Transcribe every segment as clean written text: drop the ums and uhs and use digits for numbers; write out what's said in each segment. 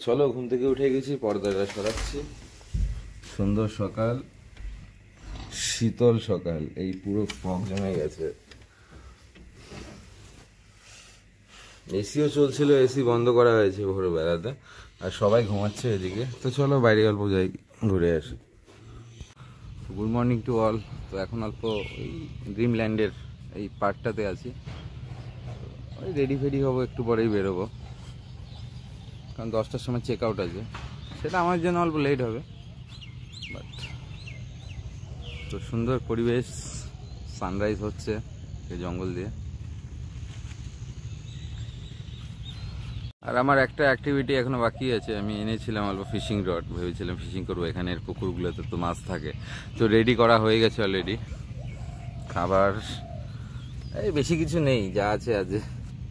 চলো ঘুম থেকে উঠে গেছি, পর্দাটা সরাচ্ছি। সুন্দর সকাল, শীতল সকাল, এই পুরো ফগ জমে গেছে। এসিও চলছিল, এসি বন্ধ করা হয়েছে ভোরবেলাতে, আর সবাই ঘুমাচ্ছে এদিকে। তো চলো বাইরে অল্প যাই, ঘুরে আসি। Good morning to all. তো এখন অল্প এই ড্রিমল্যান্ডের এই পার্কটাতে আছি। ওই রেডি ফেডি হবো, একটু পরেই বেরোবো, কারণ 10টার সময় চেক আউট আছে। সেটা আমার জন্য অল্প লেট হবে, বাট তো সুন্দর পরিবেশ, সানরাইজ হচ্ছে এই জঙ্গল দিয়ে। আর আমার একটা অ্যাক্টিভিটি এখনো বাকি আছে। আমি এনেছিলাম অল্প ফিশিং রড, ভেবেছিলাম ফিশিং করবো। এখানের পুকুরগুলোতে তো মাছ থাকে, তো রেডি করা হয়ে গেছে অলরেডি। খাবার এই বেশি কিছু নেই, যা আছে আজ।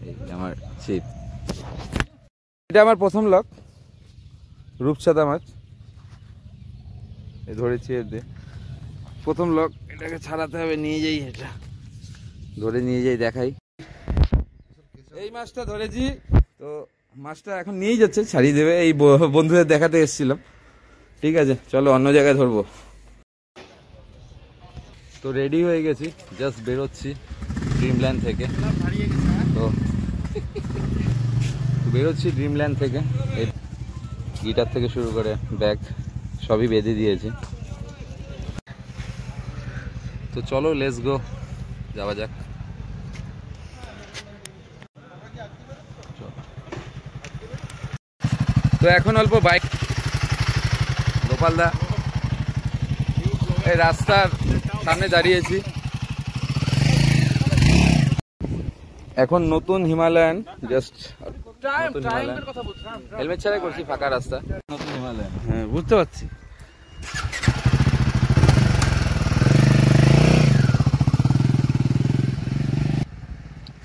এই আমার ছিপ, এটা আমার প্রথম লক, রূপচাঁদা মাছ এই ধরেছি এর দিয়ে। প্রথম লক, এটাকে ছাড়াতে হবে। নিয়ে যাই, এটা ধরে নিয়ে যাই, দেখাই। এই মাছটা ধরেছি, তো মাছটা এখন নিয়েই যাচ্ছে, ছাড়িয়ে দেবে। এই বন্ধুদের দেখাতে এসেছিলাম। ঠিক আছে, চলো অন্য জায়গায় ধরবো। তো রেডি হয়ে গেছি, জাস্ট বেরোচ্ছি ড্রিমল্যান্ড থেকে। তো বেরোচ্ছি ড্রিমল্যান্ড থেকে। এই গিটার থেকে শুরু করে ব্যাগ সবই বেঁধে দিয়েছি। তো চলো লেটস গো, যাওয়া যাক। তো এখন অল্প বাইক, গোপালদা এই রাস্তার সামনে দাঁড়িয়েছি। এখন নতুন হিমালয়ান, জাস্ট নতুন হিমালয়ান, হেলমেট ছাড়াই করছি, ফাঁকা রাস্তা, নতুন হিমালয়ান। হ্যাঁ, বুঝতে পারছি।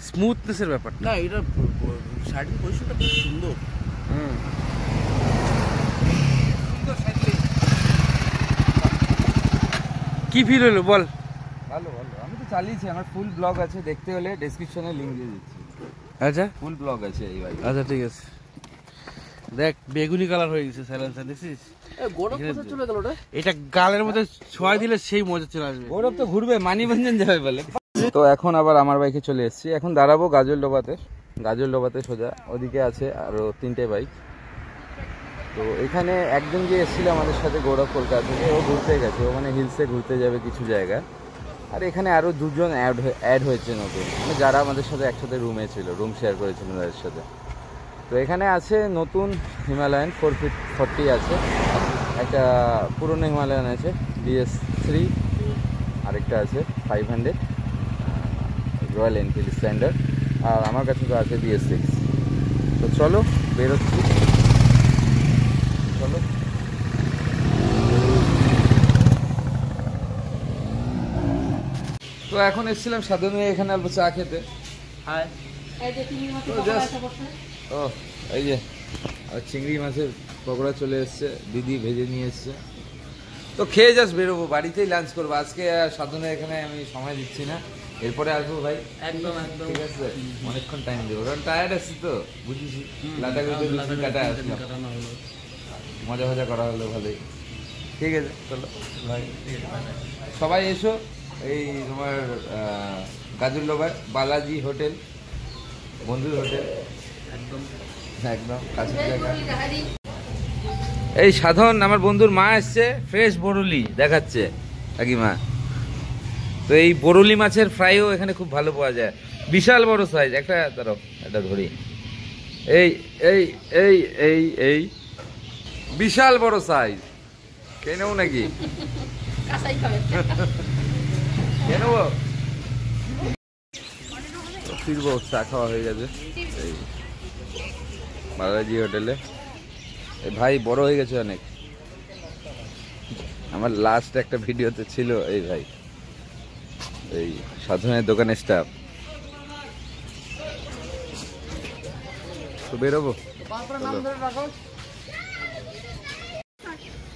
স্মুথনেসের ব্যাপার না, এটা সাইডের পজিশনটা খুব সুন্দর। কি ফিল হলো বল? ভালো ভালো, আমি তো চালিয়েছি, আমার ফুল ব্লগ আছে, দেখতে হলে ডেসক্রিপশনে লিংক দিয়ে দিচ্ছি। আচ্ছা, ফুল ব্লগ আছে এই ভাই। আচ্ছা ঠিক আছে। দেখ বেগুনি কালার হয়ে গেছে সাইলেন্সার, দেখছিস? গৌরব কোথায় চলে গেল রে? এটা গালের মধ্যে ছোঁয়া দিলে সেই মজা চলে আসবে। গৌরব তো ঘুরবে, মানিভঞ্জন যাবে বলে। তো এখন আবার আমার বাইকে চলে এসেছি। এখন দাঁড়াবো গাজলডোবাতে সোজা। ওদিকে আছে আরো 3টে বাইক। তো এখানে একজন যে এসেছিল আমাদের সাথে, গৌরব কলকাতা থেকে, ও ঘুরতে গেছে, ও মানে হিলসে ঘুরতে যাবে কিছু জায়গায়। আর এখানে আরও 2জন অ্যাড হয়েছে নতুন, মানে যারা আমাদের সাথে একসাথে রুমে ছিল, রুম শেয়ার করেছিল তাদের সাথে। তো এখানে আছে নতুন হিমালয়ান 440 আছে, একটা পুরনো হিমালয়ান আছে BS3, আরেকটা আছে 500 রয়্যাল এনফিল্ড স্ট্যান্ডার্ড, আর আমার কাছে তো আছে BS6। তো চলো বেরোচ্ছি, চলো। তো এখন এসেছিলাম সাধন হয়ে এখানে অল্প চা খেতে। হাই, ও এই যে চিংড়ি মাছের পকোড়া চলে এসছে, দিদি ভেজে নিয়ে এসছে। তো খেয়ে জাস্ট বেরোবো, বাড়িতেই লাঞ্চ করবো আজকে। আর সাধনে এখানে আমি সময় দিচ্ছি না, এরপরে আসবো ভাই। একদম একদম ঠিক আছে, অনেকক্ষণ টাইম দেবো, কারণ টায়ার্ড আছি তো, বুঝেছি। কাটা আসলাম, মজা মজা করা হলো ভালোই। ঠিক আছে চলো ভাই, সবাই এসো। এই তোমার গাজলডোবায় বালাজি হোটেল, বন্ধুর হোটেল, একদম একদম কাছের জায়গা। এই সাধন আমার বন্ধুর মা এসছে, ফ্রেশ বরুলি দেখাচ্ছে কাকিমা। তো এই বরুলি মাছের ফ্রাইও এখানে খুব ভালো পাওয়া যায়, বিশাল বড় সাইজ। একটা তারও এটা ধরি, এই এই এই এই এই বিশাল বড় সাইজ, খেয়ে নেব নাকি? নেবো ফিরবো, চা খাওয়া হয়ে গেছে এই বালাজি হোটেলে। ভাই বড় হয়ে গেছে অনেক, আমার লাস্ট একটা ভিডিওতে ছিল এই ভাই, এই সাধনের দোকানের স্টাফ। তো বেরোবো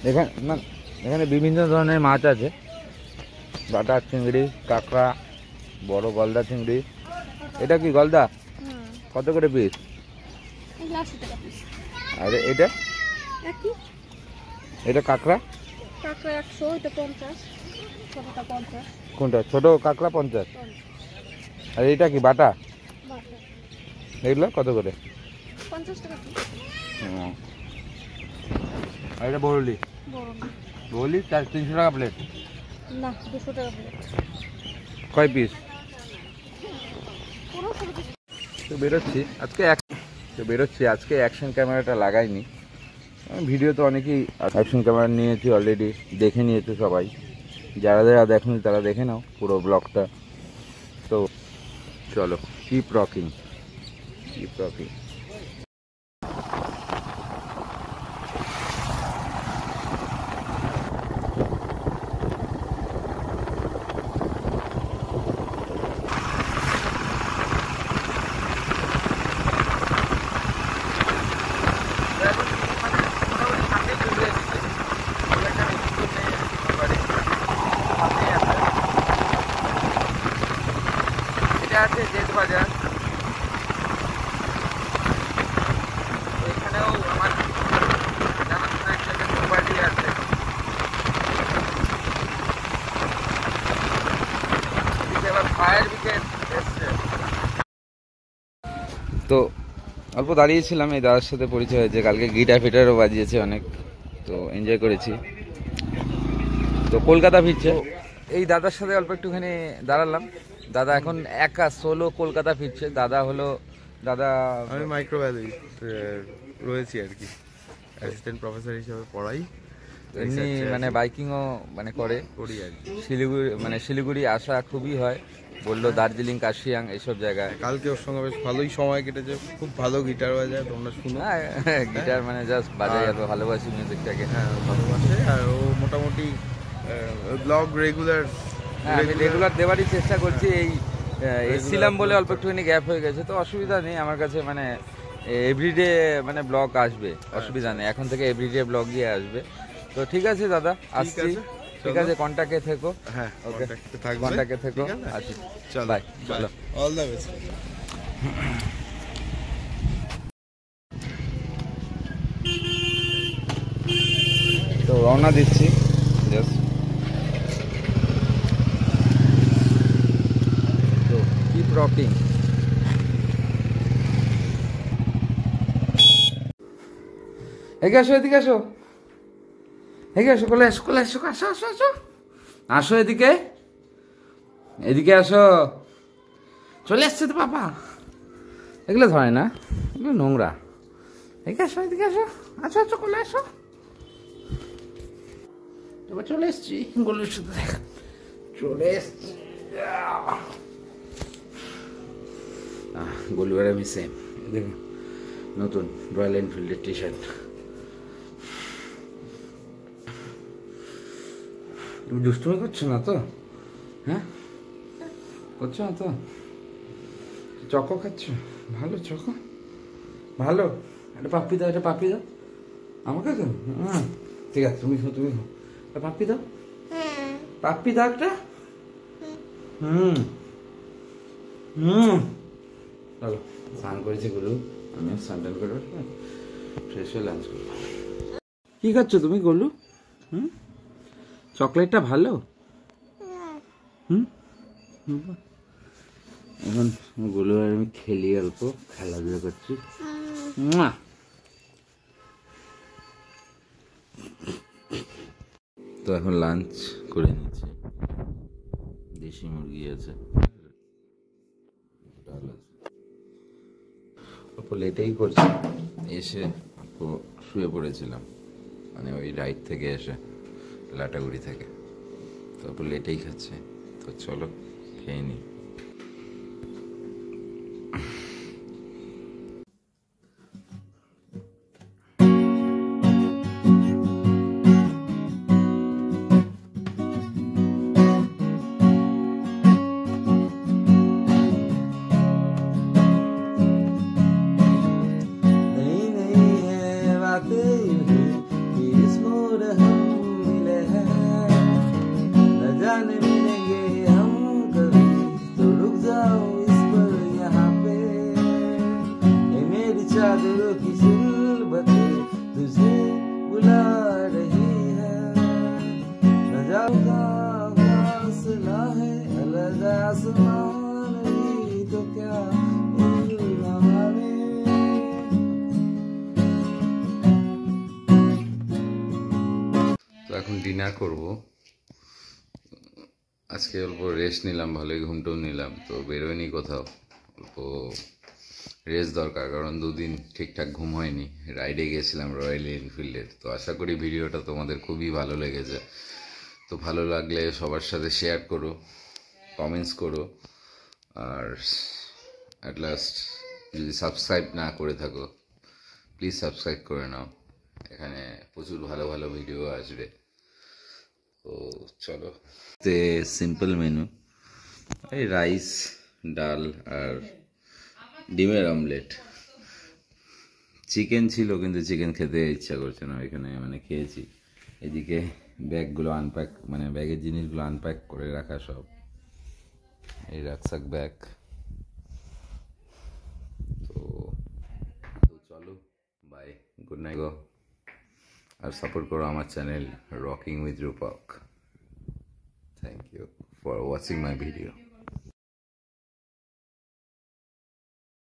এখানে না, এখানে বিভিন্ন ধরনের মাছ আছে, বাটা চিংড়ি, কাঁকড়া, বড় গলদা চিংড়ি। এটা কি গলদা? কত করে পিস? আর এটা এটা কাঁকড়া কোনটা? ছোট কাঁকড়া 50। আর এটা কি বাটা? এগুলো কত করে? 50 টাকা। আর এটা বরলি? বরলি 300 টাকা প্লেট না, 200 টাকা প্লেট। কয় পিস? তো বেরোচ্ছি আজকে অ্যাকশন ক্যামেরাটা লাগাইনি। ভিডিও তো অনেকেই অ্যাকশন ক্যামেরা নিয়েছি অলরেডি, দেখে নিয়েছে সবাই। যারা যারা দেখেনি তারা দেখে নাও পুরো ব্লগটা। তো চলো, কিপ রকিং। এটা আছে জেট বাজার, এখানেও আমার জানাশোনা একটা প্রপার্টি আছে। এদিকে আবার ফায়ার ব্রিগেড এসছে। তো অল্প দাঁড়িয়েছিলাম, এই দাদার সাথে পরিচয় হয়েছে, কালকে গিটার ফিটারও বাজিয়েছে অনেক, তো এনজয় করেছি। তো কলকাতা ফিরছে, এই দাদার সাথে অল্প একটুখানি দাঁড়ালাম। দাদা এখন একা সোলো কলকাতা ফিরছে। দাদা আমি মাইক্রোভ্যালি রয়েছি আর কি, অ্যাসিস্ট্যান্ট প্রফেসর হিসেবে পড়াই। এমনি মানে বাইকিংও মানে করি আর কি। শিলিগুড়ি আসা খুবই হয়, বললো দার্জিলিং, কার্শিয়াং এইসব জায়গায়। কালকে ওর সঙ্গে বেশ ভালোই সময় কেটেছে, খুব ভালো গিটার বাজায়, তোমরা শুনো। গিটার মানে জাস্ট বাজাই, এত ভালোবাসি মিউজিকটাকে। হ্যাঁ, ভালোবাসে। আর ও মোটামুটি ব্লগ রেগুলার আমি রেগুলার দেওয়ারই চেষ্টা করছি। এই এসছিলাম বলে অল্প একটুখানি গ্যাপ হয়ে গেছে, তো অসুবিধা নেই আমার কাছে। মানে এভরিডে মানে ব্লগ আসবে, অসুবিধা নেই। এখন থেকে এভরিডে ব্লগ দিয়ে আসবে। তো ঠিক আছে দাদা, আসছি। ঠিক আছে, কন্ট্যাক্টে থেকো। হ্যাঁ, ওকে, থাকবে, কন্ট্যাক্টে থেকো। আসি, বাই। চলো, অল দ্য বেস্ট। তো রওনা দিচ্ছি জাস্ট। তো কিপ রকিং। এদিকে আসো, এদিকে আসো, এদিকে আসো, কোলে আসো, কোলে আসো, আসো আসো আসো, আসো এদিকে, এদিকে আসো। চলে আসছে তো পাপা, এগুলো ধরে না, এগুলো নোংরা। এদিকে আসো, এদিকে আসো, আসো আসো, কোলে আসো। এবার চলে এসছি গলুর সাথে দেখা, চলে এসছি। গলু আর আমি সেম। দেখুন নতুন রয়্যাল এনফিল্ডের টি শার্ট। তুমি দুষ্টুমি করছো না তো? হ্যাঁ, করছো না তো? চকো খাচ্ছ? ভালো চকো, ভালো। একটা পাপ্পি দাও, একটা পাপ্পি দাও আমাকে তো। হ্যাঁ ঠিক আছে, তুমি খাও, তুমি খাও। পাপ্পি দাও, পাপ্পি দাও একটা। চলো, স্নান করেছি গুরু, আমিও স্নান টান করে ফ্রেশ হয়ে লাঞ্চ করবো। কি খাচ্ছ তুমি গোলু? চকলেটটা ভালো? এখন গোলু আর আমি খেলি, অল্প খেলাধুলা করছি। তো এখন লাঞ্চ করে নিচ্ছি। দেশি মুরগি আছে, ডাল আছে, অল্প লেটেই করছি। এসে শুয়ে পড়েছিলাম, মানে ওই রাইড থেকে এসে, লাটাগুড়ি থেকে। তারপর লেটেই খাচ্ছে, তো তো চলো খেয়ে নিই। चादरों की सिलबतें तुझे बुला रही है, न जाऊंगा फासला है अलग आसमान भी तो क्या তো এখন ডিনার করব। আজকে অল্প রেস্ট নিলাম, ভালোই ঘুমটাও নিলাম, তো বেরোয়নি কোথাও, অল্প রেস্ট দরকার, কারণ দুদিন ঠিকঠাক ঘুম হয়নি। রাইডে গেছিলাম রয়্যাল এনফিল্ডের। তো আশা করি ভিডিওটা তোমাদের খুবই ভালো লেগেছে। তো ভালো লাগলে সবার সাথে শেয়ার করো, কমেন্টস করো, আর অ্যাট লাস্ট যদি সাবস্ক্রাইব না করে থাকো প্লিজ সাবস্ক্রাইব করে নাও, এখানে প্রচুর ভালো ভালো ভিডিও আসবে। তো চলো, সিম্পল মেনু, এই রাইস, ডাল আর ডিমের অমলেট। চিকেন ছিল কিন্তু চিকেন খেতে ইচ্ছা করছে না, এখানে মানে খেয়েছি। এদিকে ব্যাগগুলো আনপ্যাক, মানে ব্যাগের জিনিসগুলো আনপ্যাক করে রাখা সব, এই রাকসাক ব্যাগ। তো চলো, বাই, গুড নাইট গো। আর সাপোর্ট করো আমার channel rocking with Rupak. Thank you for watching my video.